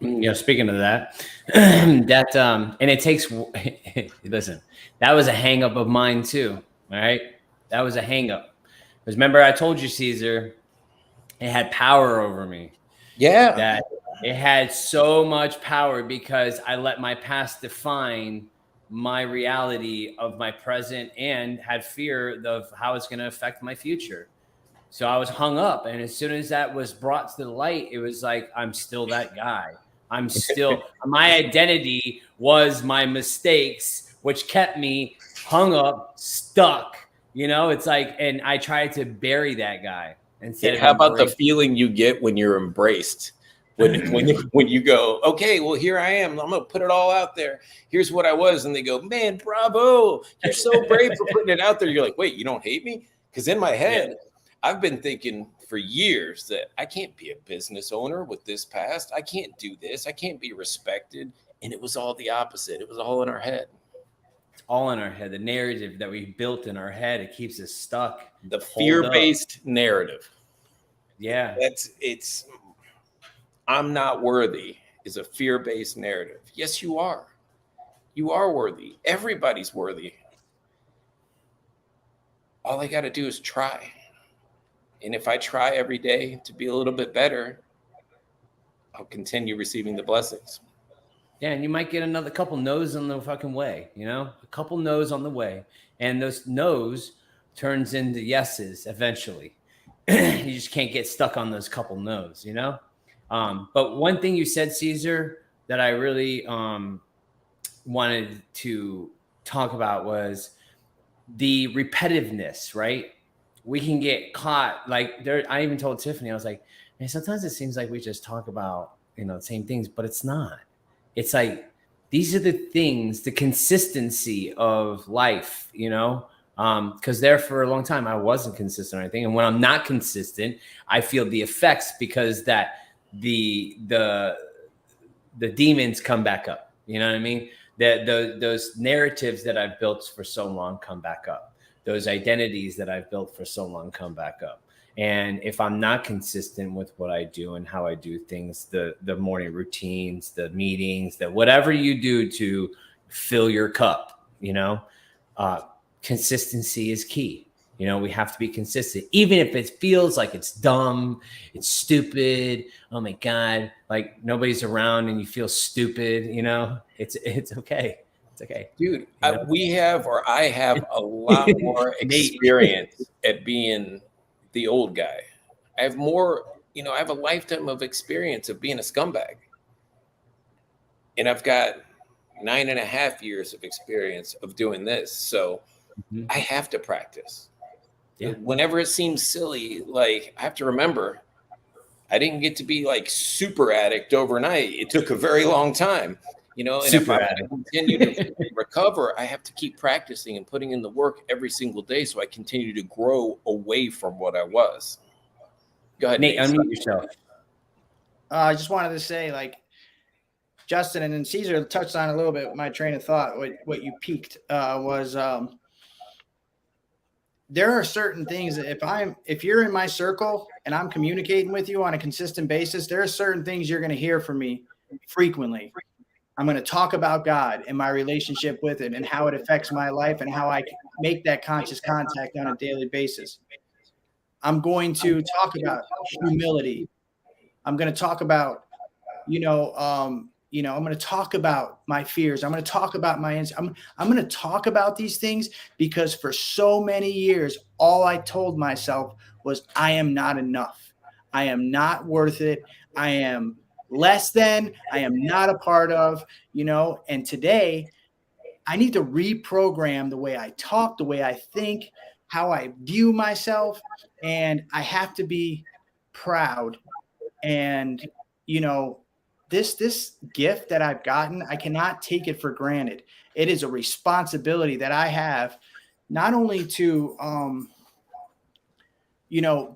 You know, speaking of that, and it takes, listen, that was a hang up of mine too. All right. That was a hang up. Because remember, I told you, Caesar, it had power over me. Yeah. That it had so much power because I let my past define my reality of my present and had fear of how it's going to affect my future. So I was hung up. And as soon as that was brought to the light, it was like, I'm still that guy. I'm still, my identity was my mistakes, which kept me hung up, stuck. You know, it's like, and I tried to bury that guy instead of. How about the feeling you get when you're embraced? When you go, okay, well, here I am. I'm going to put it all out there. Here's what I was. And they go, man, bravo. You're so brave for putting it out there. You're like, wait, you don't hate me? Because in my head, I've been thinking for years that I can't be a business owner with this past. I can't do this. I can't be respected. And it was all the opposite. It was all in our head. It's all in our head. The narrative that we built in our head, it keeps us stuck. The fear-based narrative. Yeah. I'm not worthy is a fear-based narrative. Yes, you are. You are worthy. Everybody's worthy. All I got to do is try. And if I try every day to be a little bit better, I'll continue receiving the blessings. Yeah, and you might get another couple no's on the fucking way, you know, a couple no's on the way, and those no's turns into yeses eventually. You just can't get stuck on those couple no's, you know. But one thing you said, Caesar, that I really wanted to talk about was the repetitiveness, right? We can get caught like there. I even told Tiffany, I was like, man, sometimes it seems like we just talk about, you know, the same things, but it's not. It's like these are the things, the consistency of life, you know, because there for a long time I wasn't consistent or anything, and when I'm not consistent, I feel the effects because that the demons come back up. You know what I mean? Those narratives that I've built for so long come back up. Those identities that I've built for so long come back up. And if I'm not consistent with what I do and how I do things, the morning routines, the meetings, that whatever you do to fill your cup, you know, consistency is key. You know, we have to be consistent, even if it feels like it's dumb, it's stupid. Oh my God, like nobody's around and you feel stupid. You know, it's okay. It's okay, dude. You know? I have a lot more experience at being the old guy. I have more, you know, I have a lifetime of experience of being a scumbag. And I've got 9.5 years of experience of doing this. So I have to practice. Yeah. Whenever it seems silly, like I have to remember, I didn't get to be like super addict overnight. It took a very long time, you know, and Super if I addict. continue to recover, I have to keep practicing and putting in the work every single day so I continue to grow away from what I was. Go ahead, Nate, unmute yourself. I just wanted to say, like, Justin and then Caesar touched on a little bit my train of thought. What you piqued was there are certain things that if you're in my circle and I'm communicating with you on a consistent basis, there are certain things you're going to hear from me frequently. I'm going to talk about God and my relationship with it and how it affects my life and how I make that conscious contact on a daily basis. I'm going to talk about humility. I'm going to talk about, I'm going to talk about my fears. I'm going to talk about I'm going to talk about these things because for so many years, all I told myself was I am not enough. I am not worth it. I am less than, I am not a part of, and today I need to reprogram the way I talk, the way I think, how I view myself. And I have to be proud. And, this gift that I've gotten, I cannot take it for granted. It is a responsibility that I have not only to,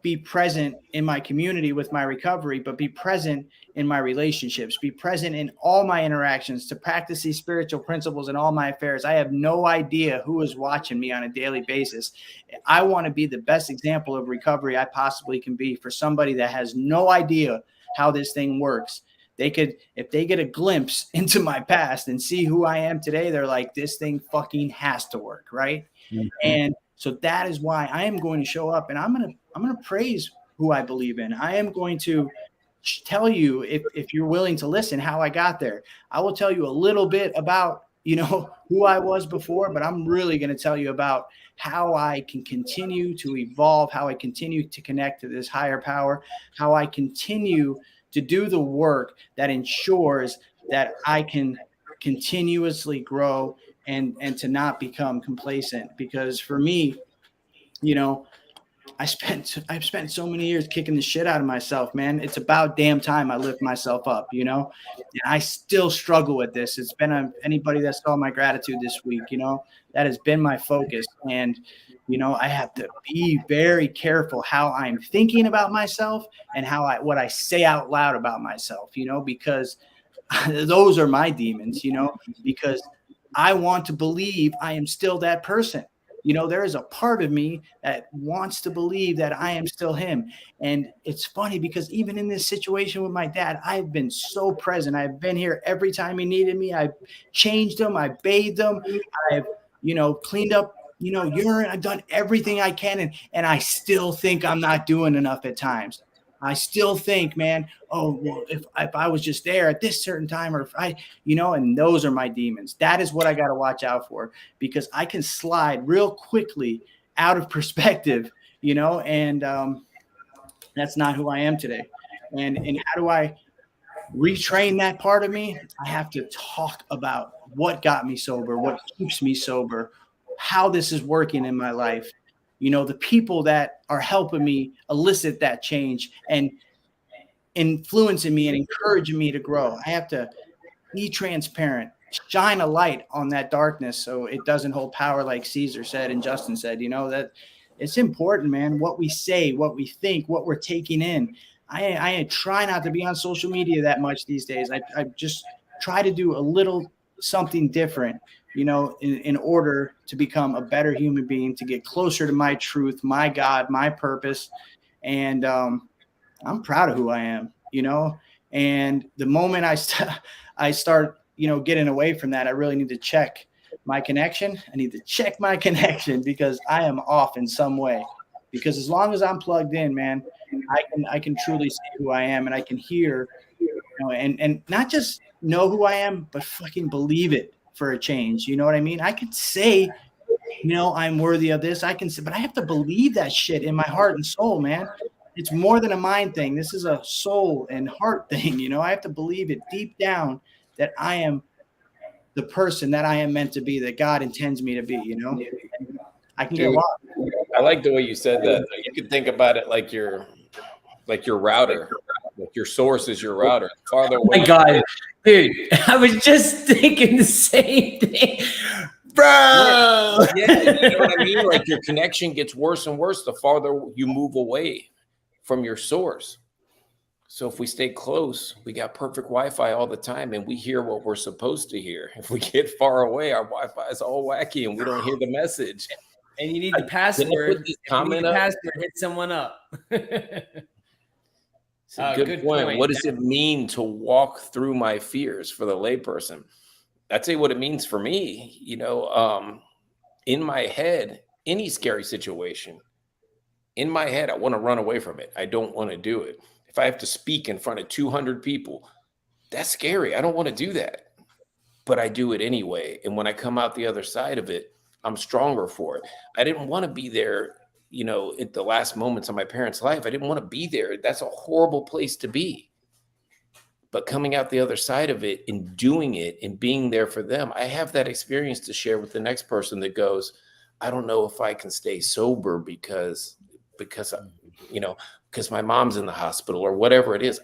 be present in my community with my recovery, but be present in my relationships, be present in all my interactions, to practice these spiritual principles in all my affairs. I have no idea who is watching me on a daily basis. I want to be the best example of recovery I possibly can be for somebody that has no idea how this thing works. If they get a glimpse into my past and see who I am today, they're like, this thing fucking has to work. Right. Mm-hmm. And so that is why I am going to show up and I'm going to praise who I believe in. I am going to tell you, if you're willing to listen, how I got there. I will tell you a little bit about, who I was before, but I'm really going to tell you about how I can continue to evolve, how I continue to connect to this higher power, how I continue to do the work that ensures that I can continuously grow and to not become complacent. Because for me, I've spent so many years kicking the shit out of myself, man. It's about damn time I lift myself up, and I still struggle with this. It's been anybody that saw my gratitude this week, that has been my focus. And, I have to be very careful how I'm thinking about myself and what I say out loud about myself, because those are my demons, because I want to believe I am still that person. there is a part of me that wants to believe that I am still him. And it's funny because even in this situation with my dad, I've been so present. I've been here every time he needed me. I've changed him. I bathed him. I've, cleaned up, urine. I've done everything I can. And I still think I'm not doing enough at times. I still think, man, oh, well, if I was just there at this certain time, or if and those are my demons. That is what I got to watch out for, because I can slide real quickly out of perspective, and that's not who I am today. And how do I retrain that part of me? I have to talk about what got me sober, what keeps me sober, how this is working in my life. The people that are helping me elicit that change and influencing me and encouraging me to grow. I have to be transparent, shine a light on that darkness so it doesn't hold power, like Caesar said and Justin said, that it's important, man, what we say, what we think, what we're taking in. I try not to be on social media that much these days. I just try to do a little something different, in order to become a better human being, to get closer to my truth, my God, my purpose. And I'm proud of who I am, and the moment I start, getting away from that, I really need to check my connection. I need to check my connection, because I am off in some way. Because as long as I'm plugged in, man, I can truly see who I am, and I can hear, and not just know who I am, but fucking believe it for a change. You know what I mean? I could say, I'm worthy of this. I can say, but I have to believe that shit in my heart and soul, man. It's more than a mind thing. This is a soul and heart thing. I have to believe it deep down that I am the person that I am meant to be, that God intends me to be, I can get lost. I like the way you said that. You could think about it like your router. Like your source is your router. Farther away. Oh my God, dude! I was just thinking the same thing, bro. Yeah, you know what I mean? Like your connection gets worse and worse the farther you move away from your source. So if we stay close, we got perfect Wi-Fi all the time, and we hear what we're supposed to hear. If we get far away, our Wi-Fi is all wacky, and we don't hear the message. And you need the password. If you need the password, hit someone up. Good point. What does it mean to walk through my fears for the layperson? I'd say what it means for me, in my head, any scary situation, in my head, I want to run away from it. I don't want to do it. If I have to speak in front of 200 people, that's scary. I don't want to do that, but I do it anyway. And when I come out the other side of it, I'm stronger for it. I didn't want to be there, at the last moments of my parents' life. I didn't want to be there. That's a horrible place to be. But coming out the other side of it and doing it and being there for them, I have that experience to share with the next person that goes, I don't know if I can stay sober because my mom's in the hospital or whatever it is.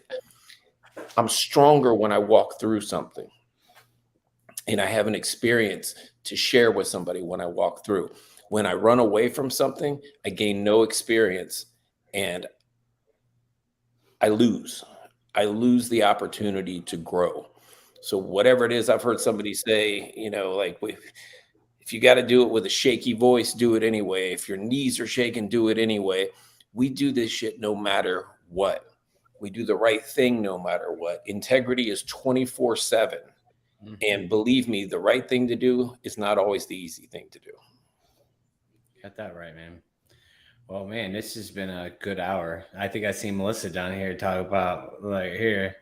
I'm stronger when I walk through something. And I have an experience to share with somebody when I walk through. When I run away from something, I gain no experience and I lose. I lose the opportunity to grow. So whatever it is, I've heard somebody say, if you got to do it with a shaky voice, do it anyway. If your knees are shaking, do it anyway. We do this shit no matter what. We do the right thing no matter what. Integrity is 24/7. Mm-hmm. And believe me, the right thing to do is not always the easy thing to do. Got that right, man. Well, man, this has been a good hour. I think I see Melissa down here talk about here.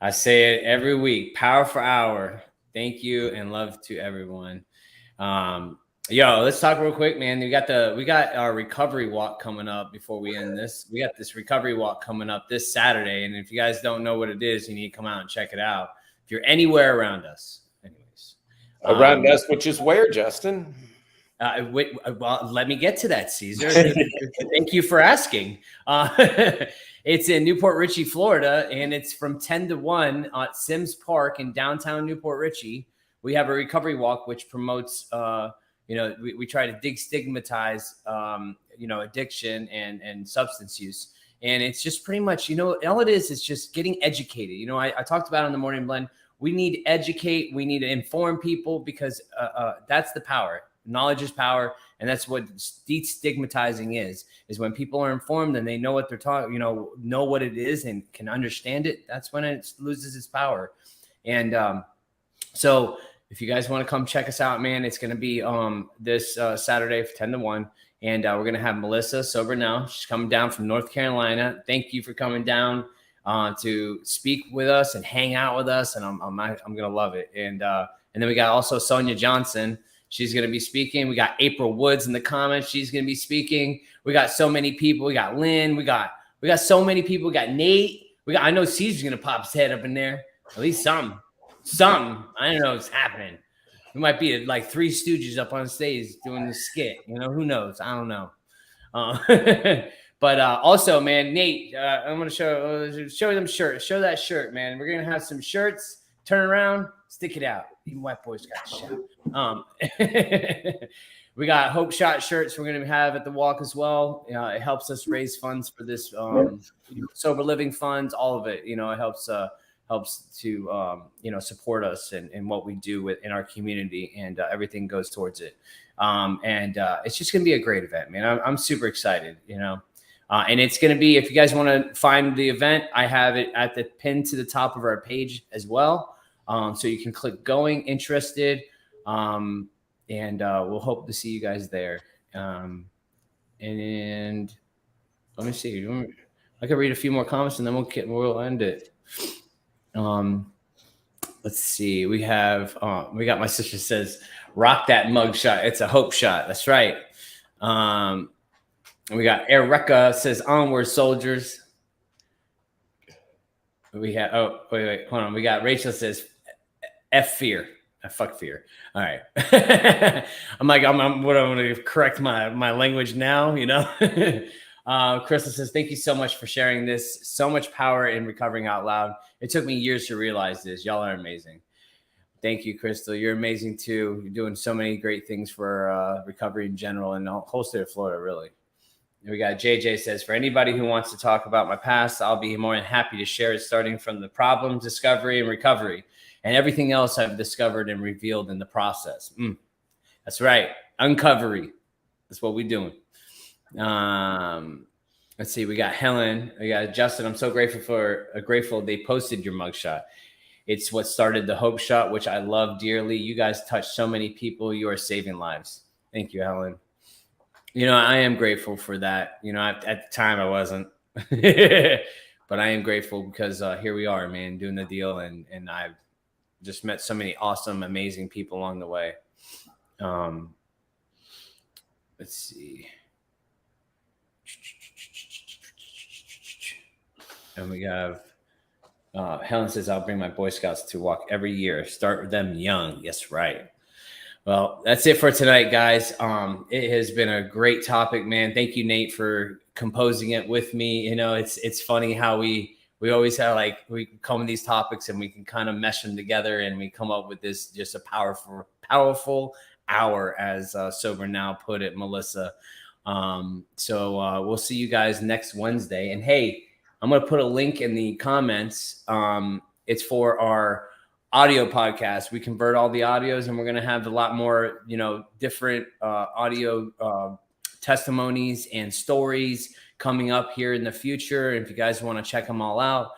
I say it every week. Powerful hour. Thank you and love to everyone. Let's talk real quick, man. We got our recovery walk coming up before we end this. We got this recovery walk coming up this Saturday, and if you guys don't know what it is, you need to come out and check it out. If you're anywhere around us, anyways. Around us, which is where, Justin? Well, let me get to that, Caesar. Thank you for asking. It's in Newport Richey, Florida, and it's from 10 to 1 at Sims Park in downtown Newport Richey. We have a recovery walk, which promotes, we try to destigmatize, addiction and substance use. And it's just pretty much, all it is just getting educated. I talked about in the Morning Blend, we need to educate, we need to inform people because that's the power. Knowledge is power. And that's what destigmatizing is when people are informed and they know what they're talking, know what it is and can understand it. That's when it loses its power. And so if you guys want to come check us out, man, it's going to be this Saturday from 10 to 1. And we're going to have Melissa Sober Now. She's coming down from North Carolina. Thank you for coming down to speak with us and hang out with us. And I'm going to love it. And then we got also Sonia Johnson. She's going to be speaking. We got April Woods in the comments. She's going to be speaking. We got so many people. We got Lynn. We got so many people. We got Nate. I know Caesar's going to pop his head up in there. At least something. I don't know what's happening. We might be like Three Stooges up on stage doing the skit. Who knows? I don't know. But also, man, Nate, I'm going to show them shirts. Show that shirt, man. We're going to have some shirts. Turn around, stick it out. Even white boys got shot. We got Hope Shot shirts we're going to have at the walk as well. It helps us raise funds for this sober living funds, all of it. It helps to support us and what we do in our community, and everything goes towards it. And it's just going to be a great event, man. I'm super excited, and it's going to be, if you guys want to find the event, I have it at the pin to the top of our page as well. So you can click going, interested, and we'll hope to see you guys there. And let me see. I can read a few more comments and then we'll end it. Let's see. We got my sister says, rock that mug shot. It's a hope shot. That's right. We got Erica says, onward soldiers. We have, wait, hold on. We got Rachel says, F fear. Fuck fear. All right. I'm going to correct my language now, Crystal says, thank you so much for sharing this. So much power in recovering out loud. It took me years to realize this. Y'all are amazing. Thank you, Crystal. You're amazing too. You're doing so many great things for recovery in general and the whole state of Florida, really. We got JJ says, for anybody who wants to talk about my past, I'll be more than happy to share it, starting from the problem, discovery, and recovery, and everything else I've discovered and revealed in the process. That's right. Uncovery. That's what we're doing. Let's see. We got Helen. We got Justin. I'm so grateful they posted your mugshot. It's what started the Hope Shot, which I love dearly. You guys touched so many people. You are saving lives. Thank you, Helen. I am grateful for that. At the time I wasn't, but I am grateful because here we are, man, doing the deal. And I've just met so many awesome, amazing people along the way. Let's see. And we have Helen says, I'll bring my Boy Scouts to walk every year. Start with them young. Yes, right. Well, that's it for tonight, guys. It has been a great topic, man. Thank you, Nate, for composing it with me. It's funny how we always have, we come with these topics and we can kind of mesh them together and we come up with this, just a powerful hour, as Sober Now put it, Melissa. So we'll see you guys next Wednesday. And hey, I'm going to put a link in the comments. It's for our audio podcast. We convert all the audios and we're going to have a lot more, different audio testimonies and stories coming up here in the future. If you guys want to check them all out,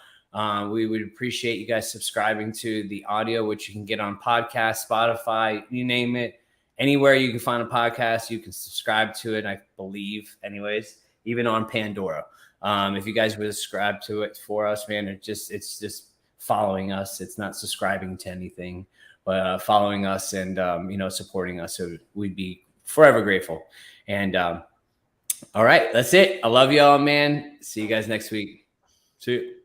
we would appreciate you guys subscribing to the audio, which you can get on podcast, Spotify, you name it. Anywhere you can find a podcast, you can subscribe to it, I believe, anyways, even on Pandora. If you guys would subscribe to it for us, man, it's just following us. It's not subscribing to anything, but following us and, supporting us. So we'd be forever grateful. And all right, that's it. I love y'all, man. See you guys next week. See you.